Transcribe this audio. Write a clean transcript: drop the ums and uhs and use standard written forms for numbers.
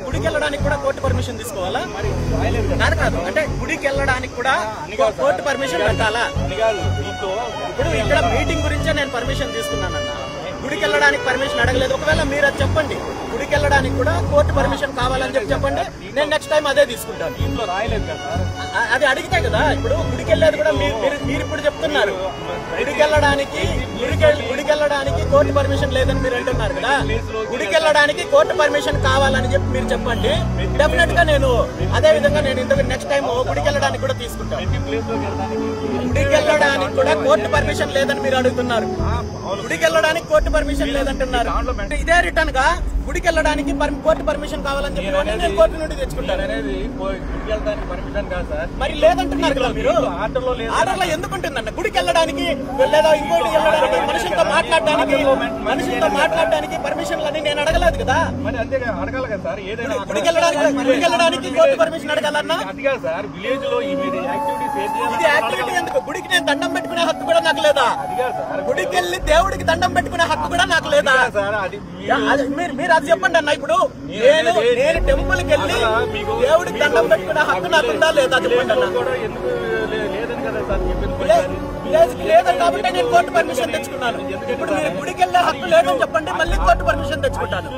గుడికి వెళ్ళడానికి కూడా కోర్టు పర్మిషన్ తీసుకోవాలా? కాదు కాదు, అంటే గుడికి వెళ్ళడానికి కూడా కోర్టు పర్మిషన్ పెట్టాలా? ఇప్పుడు ఇక్కడ మీటింగ్ గురించే నేను పర్మిషన్ తీసుకున్నానన్నా, గుడికి వెళ్ళడానికి పర్మిషన్ అడగలేదు. ఒకవేళ మీరు అది చెప్పండి, గుడికి వెళ్ళడానికి కూడా కోర్టు పర్మిషన్ కావాలని చెప్పండి, నేను నెక్స్ట్ టైం అదే తీసుకుంటాను. ఇంట్లో రాయలేదు కదా, అది అడిగితే కదా. ఇప్పుడు గుడికి వెళ్ళేది కూడా మీరు ఇప్పుడు చెప్తున్నారు, గుడికి వెళ్ళడానికి కోర్టు పర్మిషన్ లేదని మీరు అంటున్నారు కదా. గుడికి వెళ్ళడానికి కోర్టు పర్మిషన్ కావాలని చెప్పి మీరు చెప్పండి, డెఫినెట్ గా నేను అదే విధంగా నేను ఇంతకు నెక్స్ట్ టైం గుడికి వెళ్ళడానికి కూడా తీసుకుంటాను. గుడికి వెళ్ళడానికి కూడా కోర్టు పర్మిషన్ లేదని మీరు అడుగుతున్నారు, గుడికి వెళ్ళడానికి కోర్టు పర్మిషన్ లేదంటున్నారు. ఇదే రిటర్న్ గా గుడికి వెళ్ళడానికి కోర్టు పర్మిషన్ కావాలని చెప్పి నేను కోర్టు నుండి తెచ్చుకుంటాను. మరి లేదంటున్నారు కదా మీరు. ఆర్డర్లో ఎందుకు ఉంటుందన్న? గుడికి వెళ్ళడానికి లేదా ఇంకోటి వెళ్ళడానికి, మనుషులతో మాట్లాడడానికి పర్మిషన్లు అని నేను అడగలేదు కదా. గుడికి వెళ్ళడానికి కోర్టు పర్మిషన్ అడగాలన్నా ఇది యాక్టివిటీ ఎందుకు? గుడికి నేను దండం పెట్టుకునే హక్కు కూడా నాకు లేదా? గుడికి వెళ్ళి దేవుడికి దండం పెట్టుకునే హక్కు కూడా నాకు లేదా? మీరు అది చెప్పండి అన్న. ఇప్పుడు నేను టెంపుల్ కి వెళ్ళి దేవుడికి దండం పెట్టుకునే హక్కు నాకుందా లేదా చెప్పండి అన్న. లేదని కాబట్టి నేను కోర్టు పర్మిషన్ తెచ్చుకున్నాను. ఇప్పుడు మీరు గుడికి వెళ్ళే హక్కు లేదని చెప్పండి, మళ్ళీ కోర్టు పర్మిషన్ తెచ్చుకుంటాను.